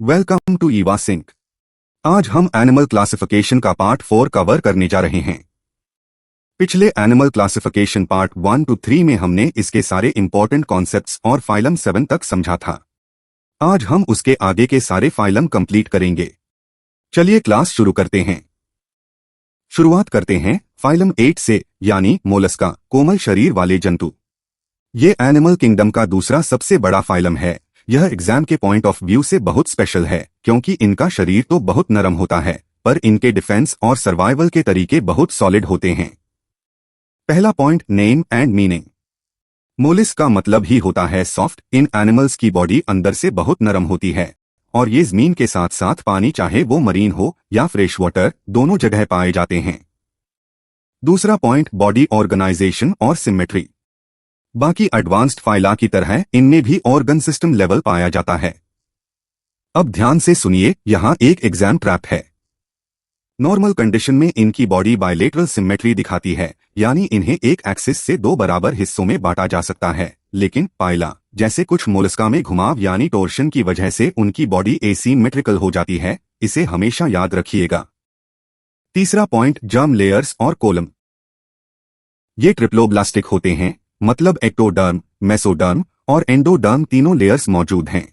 Welcome to Eva sink. आज हम animal classification का पार्ट 4 कवर करने जा रहे हैं। पिछले एनिमल क्लासिफिकेशन पार्ट 1 to 3 में हमने इसके सारे इंपॉर्टेंट कॉन्सेप्ट्स और फाइलम 7 तक समझा था। आज हम उसके आगे के सारे फाइलम कंप्लीट करेंगे। चलिए क्लास शुरू करते हैं। शुरुआत करते हैं फाइलम 8 से, यानी मोलस्का, कोमल शरीर वाले जंतु। ये एनिमल किंगडम का दूसरा सबसे बड़ा फाइलम है। यह एग्जाम के पॉइंट ऑफ व्यू से बहुत स्पेशल है, क्योंकि इनका शरीर तो बहुत नरम होता है, पर इनके डिफेंस और सर्वाइवल के तरीके बहुत सॉलिड होते हैं। पहला पॉइंट, नेम एंड मीनिंग। मोलिस्क का मतलब ही होता है सॉफ्ट। इन एनिमल्स की बॉडी अंदर से बहुत नरम होती है, और ये जमीन के साथ साथ पानी, चाहे वो मरीन हो या फ्रेश वाटर, दोनों जगह पाए जाते हैं। दूसरा पॉइंट, बॉडी ऑर्गेनाइजेशन और सिमेट्री। बाकी एडवांस्ड फाइला की तरह इनमें भी ऑर्गन सिस्टम लेवल पाया जाता है। अब ध्यान से सुनिए, यहां एक एग्जाम ट्रैप है। नॉर्मल कंडीशन में इनकी बॉडी बायलेटरल सिमेट्री दिखाती है, यानी इन्हें एक एक्सिस से दो बराबर हिस्सों में बांटा जा सकता है। लेकिन पाइला जैसे कुछ मोलस्का में घुमाव यानी टोर्शन की वजह से उनकी बॉडी एसिमेट्रिकल हो जाती है। इसे हमेशा याद रखिएगा। तीसरा पॉइंट, जर्म लेयर्स और कोलम। ये ट्रिप्लोब्लास्टिक होते हैं, मतलब एक्टोडर्म, मेसोडर्म और एंडोडर्म तीनों लेयर्स मौजूद हैं।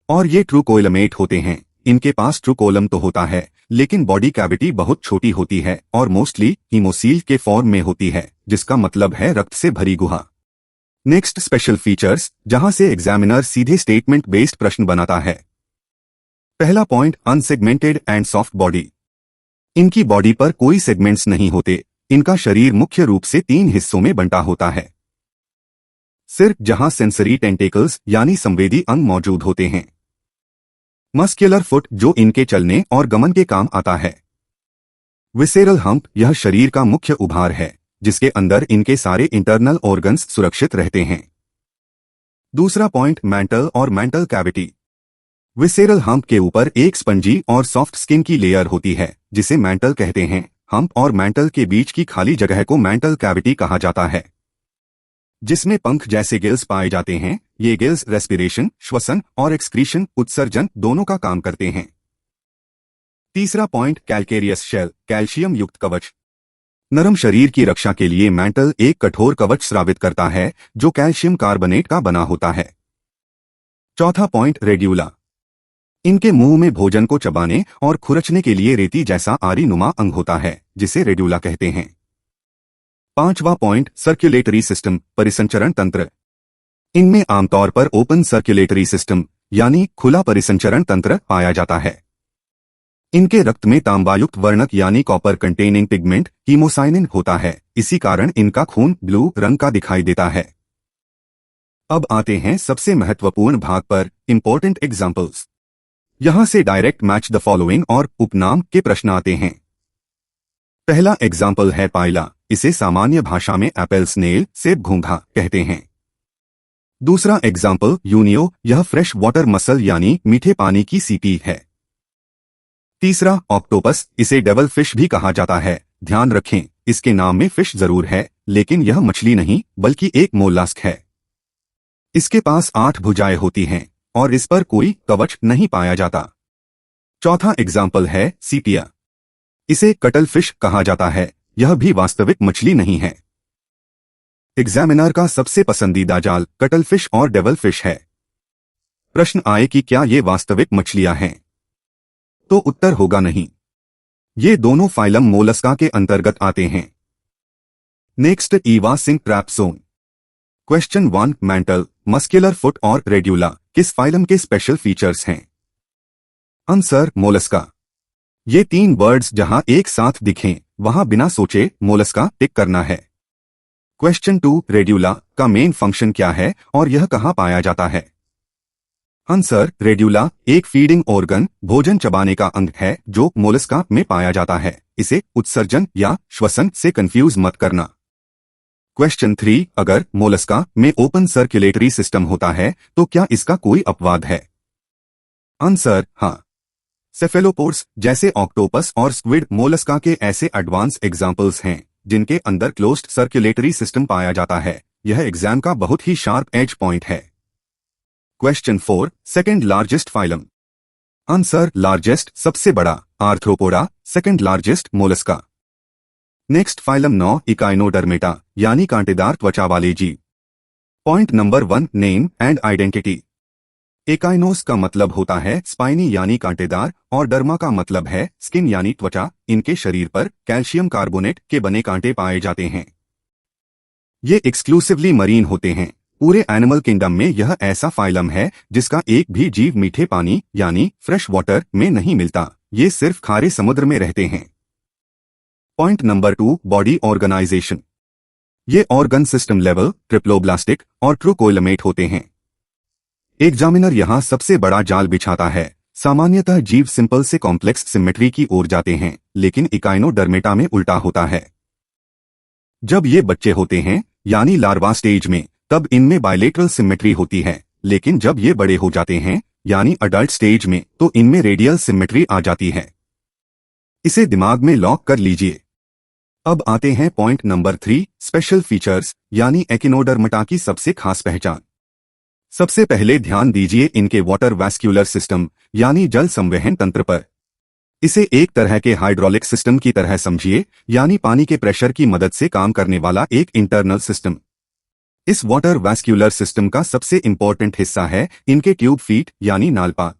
और ये ट्रू कोइलमेट होते हैं। इनके पास ट्रू कोलम तो होता है, लेकिन बॉडी कैविटी बहुत छोटी होती है और मोस्टली हीमोसील के फॉर्म में होती है, जिसका मतलब है रक्त से भरी गुहा। नेक्स्ट, स्पेशल फीचर्स, जहां से एग्जामिनर सीधे स्टेटमेंट बेस्ड प्रश्न बनाता है। पहला point, unsegmented and soft body. इनकी बॉडी पर कोई सेगमेंट्स नहीं होते। इनका शरीर मुख्य रूप से 3 हिस्सों में बंटा होता है। सिर, जहां सेंसरी टेंटेकल्स यानी संवेदी अंग मौजूद होते हैं। मस्कुलर फुट, जो इनके चलने और गमन के काम आता है। विसेरल हम्प, यह शरीर का मुख्य उभार है, जिसके अंदर इनके सारे इंटरनल ऑर्गन्स सुरक्षित रहते हैं। दूसरा पॉइंट, मेंटल और मेंटल कैविटी। विसेरल हम्प के ऊपर एक स्पंजी और सॉफ्ट स्किन की लेयर होती है, जिसे मेंटल कहते हैं। हम्प और मेंटल के बीच की खाली जगह को मेंटल कैविटी कहा जाता है, जिसमें पंख जैसे गिल्स पाए जाते हैं। ये गिल्स रेस्पिरेशन, श्वसन और एक्सक्रीशन, उत्सर्जन दोनों का काम करते हैं। तीसरा पॉइंट, कैल्केरियस शेल, कैल्शियम युक्त कवच। नरम शरीर की रक्षा के लिए मेंटल एक कठोर कवच स्रावित करता है, जो कैल्शियम कार्बोनेट का बना होता है। चौथा पॉइंट, रेड्यूला। इनके मुंह में भोजन को चबाने और खुरचने के लिए रेती जैसा आरी नुमा अंग होता है, जिसे रेड्यूला कहते हैं। पांचवा पॉइंट, सर्कुलेटरी सिस्टम, परिसंचरण तंत्र। इनमें आमतौर पर ओपन सर्कुलेटरी सिस्टम यानी खुला परिसंचरण तंत्र पाया जाता है। इनके रक्त में तांबायुक्त वर्णक यानी कॉपर कंटेनिंग पिगमेंट हीमोसाइनिन होता है। इसी कारण इनका खून ब्लू रंग का दिखाई देता है। अब आते हैं सबसे महत्वपूर्ण भाग पर, इंपॉर्टेंट एग्जाम्पल्स। यहां से डायरेक्ट मैच द फॉलोइंग और उपनाम के प्रश्न आते हैं। पहला एग्जाम्पल है पाइला। इसे सामान्य भाषा में एप्पल स्नेल, सेब घोंघा कहते हैं। दूसरा एग्जाम्पल, यूनियो। यह फ्रेश वाटर मसल यानी मीठे पानी की सीपी है। तीसरा, ऑक्टोपस। इसे डेवल फिश भी कहा जाता है। ध्यान रखें, इसके नाम में फिश जरूर है, लेकिन यह मछली नहीं बल्कि एक मोलस्क है। इसके पास 8 भुजाएं होती हैं और इस पर कोई कवच नहीं पाया जाता। चौथा एग्जाम्पल है सीपिया। इसे कटल फिश कहा जाता है। यह भी वास्तविक मछली नहीं है। एग्जामिनर का सबसे पसंदीदा जाल कटल फिश और डेवल फिश है। प्रश्न आए कि क्या ये वास्तविक मछलियां हैं, तो उत्तर होगा नहीं। ये दोनों फाइलम मोलस्का के अंतर्गत आते हैं। नेक्स्ट, ईवा sink trap zone. Question 1, mantle, muscular foot और रेड्यूला किस फाइलम के स्पेशल फीचर्स हैं? Answer, mollusca. ये 3 वर्ड्स जहां एक साथ दिखें, वहां बिना सोचे मोलस्का टिक करना है। क्वेश्चन 2, रेड्यूला का मेन फंक्शन क्या है और यह कहां पाया जाता है? आंसर, रेड्यूला एक फीडिंग ऑर्गन, भोजन चबाने का अंग है, जो मोलस्का में पाया जाता है। इसे उत्सर्जन या श्वसन से कंफ्यूज मत करना। क्वेश्चन 3, अगर मोलस्का में ओपन सर्कुलेटरी सिस्टम होता है तो क्या इसका कोई अपवाद है? आंसर, हाँ। सेफेलोपोड्स जैसे ऑक्टोपस और स्क्विड मोलस्का के ऐसे एडवांस एग्जाम्पल्स हैं, जिनके अंदर क्लोज्ड सर्कुलेटरी सिस्टम पाया जाता है। यह एग्जाम का बहुत ही शार्प एज पॉइंट है। Question 4, second largest phylum. Answer largest सबसे बड़ा, arthropoda second largest mollusca. Next phylum 9 echinodermata यानी कांटेदार त्वचा वाले जीव। Point number 1 name and identity. Echinos का मतलब होता है स्पाइनी यानी कांटेदार और डर्मा का मतलब है स्किन यानी त्वचा। इनके शरीर पर कैल्शियम कार्बोनेट के बने कांटे पाए जाते हैं। ये एक्सक्लूसिवली मरीन होते हैं। पूरे एनिमल किंगडम में यह ऐसा फाइलम है जिसका एक भी जीव मीठे पानी यानी फ्रेश वाटर में नहीं मिलता। ये सिर्फ खारे समुद्र में रहते हैं। Point number 2 body organisation. ये ऑर्गन सिस्टम लेवल, ट्रिप्लोब्लास्टिक और ट्रूकोइलमेट होते हैं। एग्जामिनर यहाँ सबसे बड़ा जाल बिछाता है। सामान्यतः जीव सिंपल से कॉम्प्लेक्स सिमेट्री की ओर जाते हैं, लेकिन इकाइनोडर्मेटा में उल्टा होता है। जब ये बच्चे होते हैं यानी लार्वा स्टेज में, तब इनमें बायलेटरल सिमेट्री होती है, लेकिन जब ये बड़े हो जाते हैं यानी अडल्ट स्टेज में, तो इनमें रेडियल सिमेट्री आ जाती है। इसे दिमाग में लॉक कर लीजिए। अब आते हैं पॉइंट नंबर 3 स्पेशल फीचर्स यानी एकिनोडर्मेटा की सबसे खास पहचान। सबसे पहले ध्यान दीजिए इनके वाटर वैस्क्यूलर सिस्टम यानी जल संवहन तंत्र पर। इसे एक तरह के हाइड्रोलिक सिस्टम की तरह समझिए, यानी पानी के प्रेशर की मदद से काम करने वाला एक इंटरनल सिस्टम। इस वाटर वैस्क्यूलर सिस्टम का सबसे इंपॉर्टेंट हिस्सा है इनके ट्यूब फीट यानी नालपा।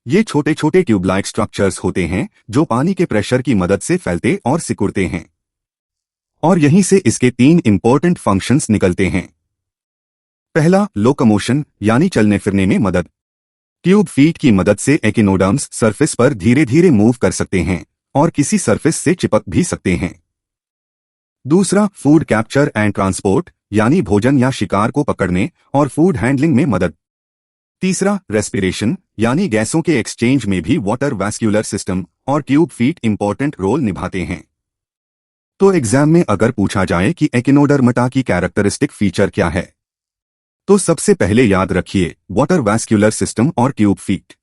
ये छोटे छोटे ट्यूब लाइक स्ट्रक्चर्स होते हैं जो पानी के प्रेशर की मदद से फैलते और सिकुड़ते हैं, और यहीं से इसके 3 इंपॉर्टेंट फंक्शंस निकलते हैं। पहला, लोकोमोशन यानी चलने फिरने में मदद। ट्यूब फीट की मदद से एकिनोडर्म्स सरफेस पर धीरे धीरे मूव कर सकते हैं और किसी सरफेस से चिपक भी सकते हैं। दूसरा, फूड कैप्चर एंड ट्रांसपोर्ट यानी भोजन या शिकार को पकड़ने और फूड हैंडलिंग में मदद। तीसरा, रेस्पिरेशन यानी गैसों के एक्सचेंज में भी वाटर वैस्क्यूलर सिस्टम और ट्यूब फीट इंपॉर्टेंट रोल निभाते हैं। तो एग्जाम में अगर पूछा जाए कि एकिनोडर्मेटा की कैरेक्टरिस्टिक फीचर क्या है, तो सबसे पहले याद रखिए वाटर वैस्क्यूलर सिस्टम और ट्यूब फीट।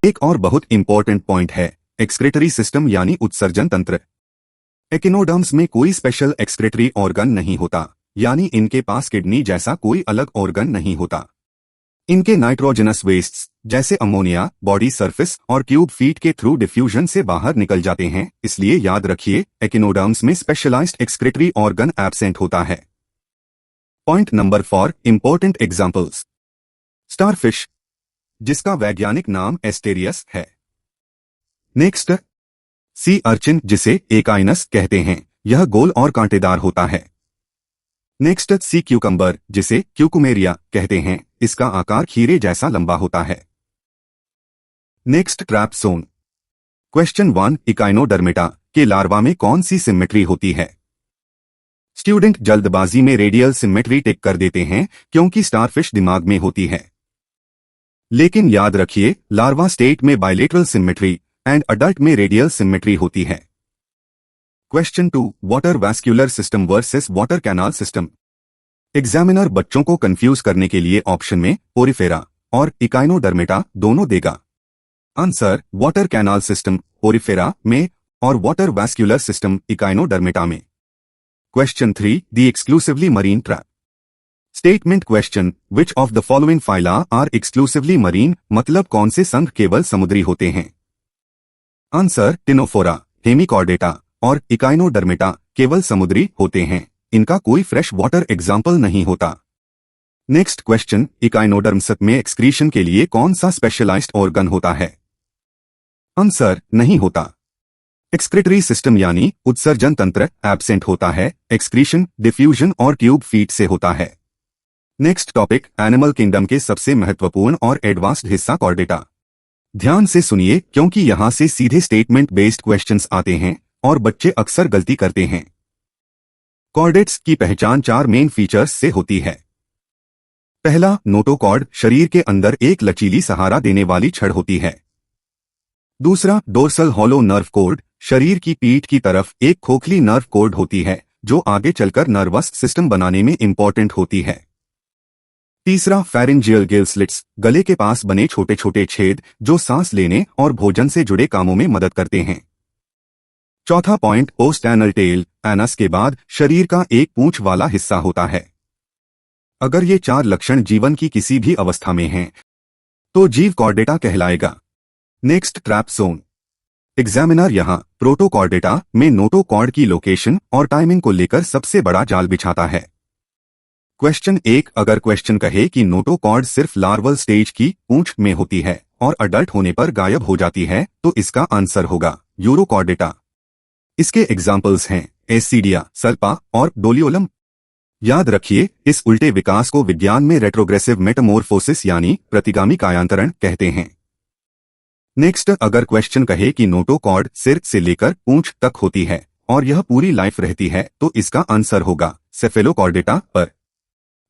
एक और बहुत इंपॉर्टेंट पॉइंट है एक्सक्रेटरी सिस्टम यानी उत्सर्जन तंत्र। एकिनोडर्म्स में कोई स्पेशल एक्सक्रेटरी ऑर्गन नहीं होता, यानी इनके पास किडनी जैसा कोई अलग ऑर्गन नहीं होता। इनके नाइट्रोजनस वेस्ट्स जैसे अमोनिया बॉडी सरफेस और ट्यूब फीट के थ्रू डिफ्यूजन से बाहर निकल जाते हैं। इसलिए याद रखिए एकिनोडर्म्स में स्पेशलाइज्ड एक्सक्रेटरी ऑर्गन एब्सेंट होता है। Point number 4 important examples. Starfish, जिसका वैज्ञानिक नाम एस्टेरियस है। नेक्स्ट, सी अर्चिन, जिसे एकाइनस कहते हैं, यह गोल और कांटेदार होता है। नेक्स्ट, सी क्यूकम्बर, जिसे क्यूकुमेरिया कहते हैं, इसका आकार खीरे जैसा लंबा होता है। Next, trap zone. Question 1 Echinodermata के लार्वा में कौन सी सिमेट्री होती है? स्टूडेंट जल्दबाजी में रेडियल सिमेट्री टिक कर देते हैं क्योंकि स्टारफिश दिमाग में होती है, लेकिन याद रखिए लार्वा स्टेट में बायलेटरल सिमेट्री एंड अडल्ट में रेडियल सिमेट्री होती है। Question 2 water vascular system versus water canal system. Examiner बच्चों को कंफ्यूज करने के लिए ऑप्शन में पोरिफेरा और इकाइनोडर्मेटा दोनों देगा। Answer water canal system porifera में और वाटर वैस्क्यूलर सिस्टम इकाइनोडर्मेटा में। Question 3 the exclusively marine trap. Statement question which of the following phyla are exclusively marine, मतलब कौन से संघ केवल समुद्री होते हैं? आंसर टिनोफोरा, हेमिकॉर्डेटा और इकाइनोडर्मेटा केवल समुद्री होते हैं, इनका कोई फ्रेश वाटर एग्जाम्पल नहीं होता। नेक्स्ट क्वेश्चन इकाइनोडर्म्स में एक्सक्रीशन के लिए कौन सा स्पेशलाइज्ड ऑर्गन होता है? आंसर नहीं होता। एक्सक्रेटरी सिस्टम यानी उत्सर्जन तंत्र एब्सेंट होता है। एक्सक्रीशन डिफ्यूजन और ट्यूब फीट से होता है। नेक्स्ट टॉपिक एनिमल किंगडम के सबसे महत्वपूर्ण और एडवांस्ड हिस्सा कॉर्डेटा। ध्यान से सुनिए क्योंकि यहां से सीधे स्टेटमेंट बेस्ड क्वेश्चंस आते हैं और बच्चे अक्सर गलती करते हैं। कॉर्डेट्स की पहचान 4 मेन फीचर्स से होती है। पहला, नोटोकॉर्ड, शरीर के अंदर एक लचीली सहारा देने वाली छड़ होती है। दूसरा, डोर्सल हॉलो नर्व कोर्ड, शरीर की पीठ की तरफ एक खोखली नर्व कोर्ड होती है जो आगे चलकर नर्वस सिस्टम बनाने में इंपॉर्टेंट होती है। तीसरा, फेरिंजियल गिल स्लिट्स, गले के पास बने छोटे छोटे छेद जो सांस लेने और भोजन से जुड़े कामों में मदद करते हैं। चौथा point, post anal tail, anus के बाद शरीर का एक पूंछ वाला हिस्सा होता है। अगर ये 4 लक्षण जीवन की किसी भी अवस्था में हैं, तो जीव कॉर्डेटा कहलाएगा। Next, trap zone. एग्जामिनर यहाँ प्रोटोकॉर्डेटा में नोटोकॉर्ड की लोकेशन और टाइमिंग को लेकर सबसे बड़ा जाल बिछाता है। क्वेश्चन 1, अगर क्वेश्चन कहे कि नोटोकॉर्ड सिर्फ लार्वल स्टेज की पूंछ में होती है और अडल्ट होने पर गायब हो जाती है, तो इसका आंसर होगा यूरोकॉर्डेटा। इसके एग्जाम्पल्स हैं एसिडिया, सर्पा और डोलियोलम। याद रखिए, इस उल्टे विकास को विज्ञान में रेट्रोग्रेसिव मेटामोर्फोसिस यानी प्रतिगामी कायांतरण कहते हैं। नेक्स्ट, अगर क्वेश्चन कहे कि नोटोकॉर्ड सिर से लेकर पूंछ तक होती है और यह पूरी लाइफ रहती है, तो इसका आंसर होगा सेफेलोकॉर्डेटा पर।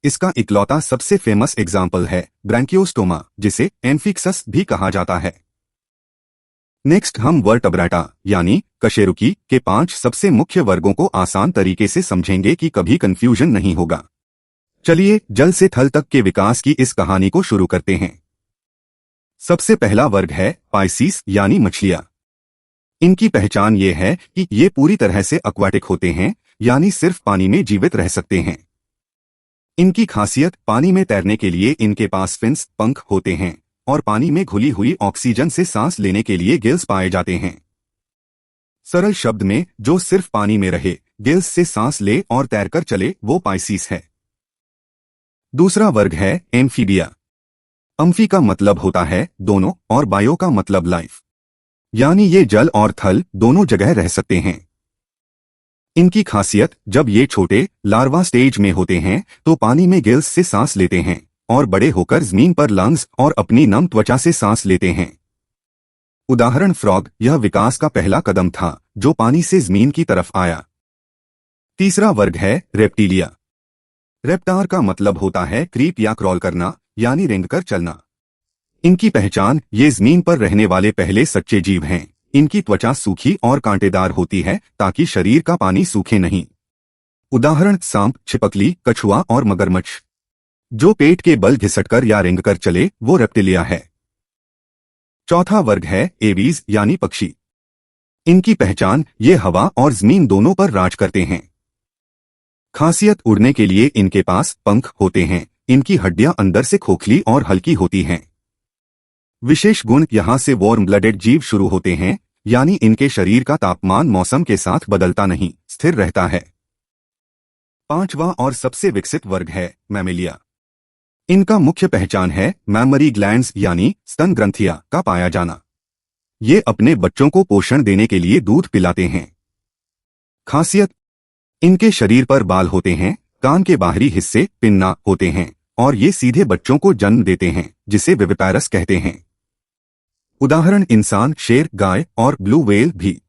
इसका इकलौता सबसे फेमस एग्जाम्पल है ब्रैंकियोस्टोमा, जिसे एम्फिक्सस भी कहा जाता है। नेक्स्ट, हम वर्टब्रेटा यानी कशेरुकी के 5 सबसे मुख्य वर्गों को आसान तरीके से समझेंगे कि कभी कंफ्यूजन नहीं होगा। चलिए जल से थल तक के विकास की इस कहानी को शुरू करते हैं। सबसे पहला वर्ग है पाइसीस यानी मछलियां। इनकी पहचान ये है कि ये पूरी तरह से एक्वाटिक होते हैं, यानी सिर्फ पानी में जीवित रह सकते हैं। इनकी खासियत, पानी में तैरने के लिए इनके पास फिन्स पंख होते हैं और पानी में घुली हुई ऑक्सीजन से सांस लेने के लिए गिल्स पाए जाते हैं। सरल शब्द में, जो सिर्फ पानी में रहे, गिल्स से सांस ले और तैरकर चले, वो पाइसीस है। दूसरा वर्ग है एम्फीबिया। अम्फी का मतलब होता है दोनों और बायो का मतलब लाइफ, यानी ये जल और थल दोनों जगह रह सकते हैं। इनकी खासियत, जब ये छोटे लार्वा स्टेज में होते हैं तो पानी में गिल्स से सांस लेते हैं और बड़े होकर जमीन पर लंग्स और अपनी नम त्वचा से सांस लेते हैं। उदाहरण फ्रॉग, यह विकास का पहला कदम था जो पानी से जमीन की तरफ आया। तीसरा वर्ग है रेप्टिलिया। रेप्टार का मतलब होता है क्रीप या क्रॉल करना, यानी रेंगकर चलना। इनकी पहचान, ये जमीन पर रहने वाले पहले सच्चे जीव हैं। इनकी त्वचा सूखी और कांटेदार होती है ताकि शरीर का पानी सूखे नहीं। उदाहरण सांप, छिपकली, कछुआ और मगरमच्छ। जो पेट के बल घिसटकर या रेंगकर चले, वो रेप्टिलिया है। चौथा वर्ग है एवीज यानी पक्षी। इनकी पहचान, ये हवा और जमीन दोनों पर राज करते हैं। खासियत, उड़ने के लिए इनके पास पंख होते हैं। इनकी हड्डियां अंदर से खोखली और हल्की होती हैं। विशेष गुण, यहां से वार्म ब्लडेड जीव शुरू होते हैं, यानी इनके शरीर का तापमान मौसम के साथ बदलता नहीं, स्थिर रहता है। पांचवा और सबसे विकसित वर्ग है मैमेलिया। इनका मुख्य पहचान है मैमरी ग्लैंड्स यानी स्तन ग्रंथियां का पाया जाना। ये अपने बच्चों को पोषण देने के लिए दूध पिलाते हैं। खासियत, इनके शरीर पर बाल होते हैं, कान के बाहरी हिस्से पिन्ना होते हैं और ये सीधे बच्चों को जन्म देते हैं, जिसे विविपैरस कहते हैं। उदाहरण इंसान, शेर, गाय और ब्लू व्हेल भी।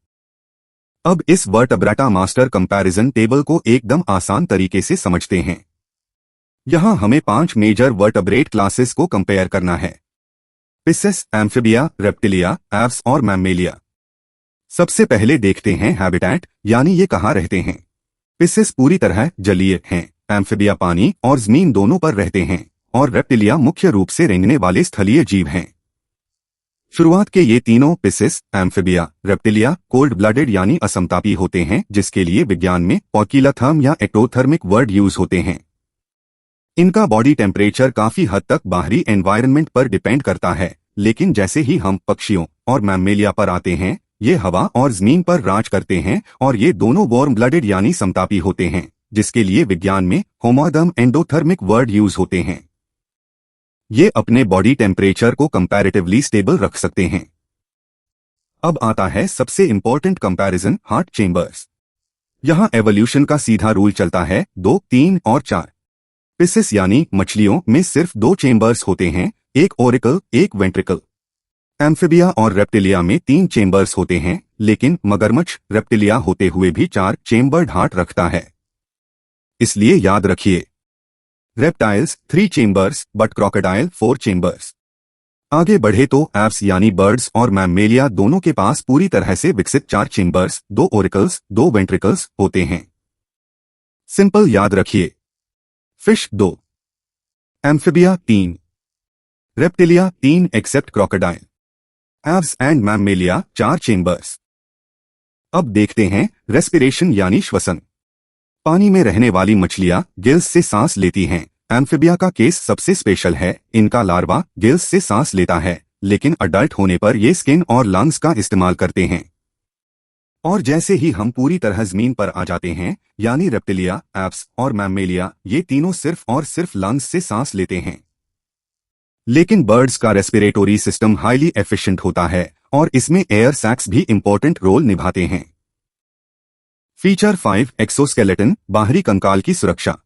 अब इस वर्टब्रेटा मास्टर कंपैरिजन टेबल को एकदम आसान तरीके से समझते हैं। यहां हमें 5 मेजर वर्टब्रेट क्लासेस को कंपेयर करना है: पिसेस, एम्फिबिया, रेप्टिलिया, एव्स और मैमेलिया। सबसे पहले देखते हैं हैबिटेट, यानी ये कहाँ रहते हैं। पिसेस पूरी तरह जलीय हैं, एम्फिबिया पानी और जमीन दोनों पर रहते हैं और रेप्टिलिया मुख्य रूप से रेंगने वाले स्थलीय जीव हैं। शुरुआत के ये तीनों, pisces, amphibia, reptilia, cold blooded यानी असमतापी होते हैं, जिसके लिए विज्ञान में पॉकिलाथर्म या एक्टोथर्मिक वर्ड यूज होते हैं। इनका बॉडी टेम्परेचर काफी हद तक बाहरी एनवायरनमेंट पर डिपेंड करता है, लेकिन जैसे ही हम पक्षियों और मैमेलिया पर आते हैं, ये हवा और जमीन पर राज करते हैं और ये दोनों वार्म ब्लडेड यानी समतापी होते हैं, जिसके लिए विज्ञान में होमोडर्म एंडोथर्मिक वर्ड यूज होते हैं। ये अपने बॉडी टेम्परेचर को कंपैरेटिवली स्टेबल रख सकते हैं। अब आता है सबसे इंपॉर्टेंट कंपैरिजन, हार्ट चेंबर्स। यहां एवोल्यूशन का सीधा रूल चलता है, 2, 3 और 4। पिसेस यानी मछलियों में सिर्फ 2 चेंबर्स होते हैं, एक ओरिकल, एक वेंट्रिकल। एम्फिबिया और रेप्टिलिया में 3 चेंबर्स होते हैं, लेकिन मगरमच्छ रेप्टिलिया होते हुए भी 4 चेंबर्ड हार्ट रखता है। इसलिए याद रखिए, reptiles 3 chambers but crocodile 4 chambers. आगे बढ़े तो एव्स यानी बर्ड्स और मैमेलिया दोनों के पास पूरी तरह से विकसित 4 चेंबर्स, 2 ओरिकल्स, 2 वेंट्रिकल्स होते हैं। सिंपल याद रखिए, fish 2, amphibia 3, reptilia 3 except crocodile, aves and mammalia 4 chambers. अब देखते हैं रेस्पिरेशन यानी श्वसन। पानी में रहने वाली मछलियां गिल्स से सांस लेती हैं। एम्फिबिया का केस सबसे स्पेशल है, इनका लार्वा गिल्स से सांस लेता है, लेकिन अडल्ट होने पर ये स्किन और लंग्स का इस्तेमाल करते हैं। और जैसे ही हम पूरी तरह जमीन पर आ जाते हैं, यानी रेप्टिलिया, एप्स और मैमेलिया, ये तीनों सिर्फ और सिर्फ लंग्स से सांस लेते हैं। लेकिन बर्ड्स का रेस्पिरेटरी सिस्टम हाईली एफिशिएंट होता है और इसमें एयर सैक्स भी इंपॉर्टेंट रोल निभाते हैं। फीचर 5, एक्सोस्केलेटन, बाहरी कंकाल की सुरक्षा।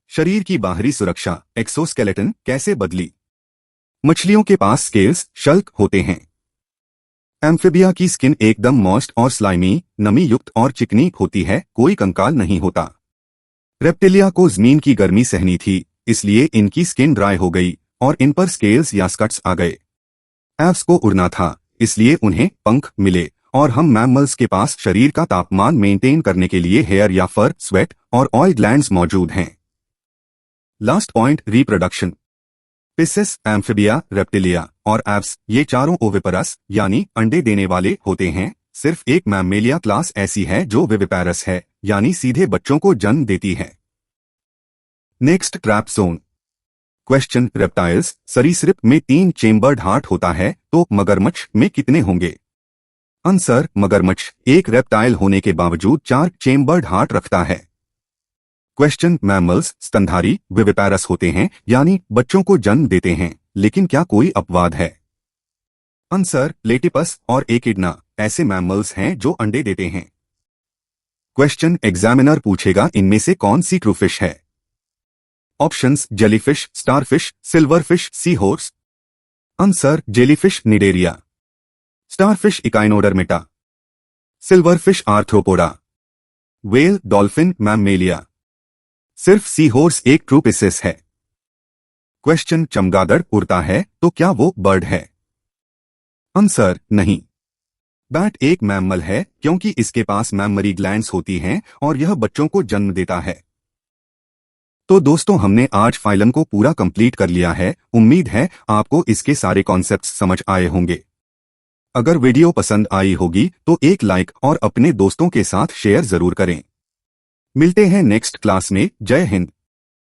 शरीर की बाहरी सुरक्षा एक्सोस्केलेटन कैसे बदली? मछलियों के पास स्केल्स, शल्क होते हैं। एम्फिबिया की स्किन एकदम मॉइस्ट और स्लाइमी, नमी युक्त और चिकनी होती है, कोई कंकाल नहीं होता। रेप्टिलिया को जमीन की गर्मी सहनी थी, इसलिए इनकी स्किन ड्राई हो गई और इन पर स्केल्स या स्कट्स आ गए। एप्स को उड़ना था, इसलिए उन्हें पंख मिले और हम मैमल्स के पास शरीर का तापमान मेंटेन करने के लिए हेयर या फर, स्वेट और ऑयल ग्लैंड्स मौजूद हैं। Last point, reproduction. Pisces, amphibia, reptilia और एप्स, ये चारों ओविपरस यानी अंडे देने वाले होते हैं। सिर्फ एक मैमेलिया क्लास ऐसी है जो विविपैरस है, यानी सीधे बच्चों को जन्म देती है। Next, trap zone. Question, reptiles, सरीसृप में 3 चेम्बर्ड हार्ट होता है, तो मगरमच्छ में कितने होंगे? आंसर, मगरमच्छ एक रेप्टाइल होने के बावजूद 4 चेम्बर्ड हार्ट रखता है। क्वेश्चन, मैमल्स स्तनधारी विविपैरस होते हैं, यानी बच्चों को जन्म देते हैं, लेकिन क्या कोई अपवाद है? आंसर, प्लेटिपस और एकिडना ऐसे मैमल्स हैं जो अंडे देते हैं। क्वेश्चन, एग्जामिनर पूछेगा इनमें से कौन सी ट्रू फिश है? Options, jellyfish, starfish, silverfish, sea horse. Answer, jellyfish cnidaria, starfish echinodermata, silverfish arthropoda, whale, dolphin, mammalia. सिर्फ सी हॉर्स एक ट्रू पिसेस है। क्वेश्चन, चमगादड़ उड़ता है, तो क्या वो बर्ड है? आंसर, नहीं। बैट एक मैमल है क्योंकि इसके पास मैमरी ग्लैंड्स होती हैं और यह बच्चों को जन्म देता है। तो दोस्तों, हमने आज फाइलम को पूरा कंप्लीट कर लिया है। उम्मीद है आपको इसके सारे कॉन्सेप्ट्स समझ आए होंगे। अगर वीडियो पसंद आई होगी तो एक लाइक और अपने दोस्तों के साथ शेयर जरूर करें। मिलते हैं नेक्स्ट क्लास में। जय हिंद।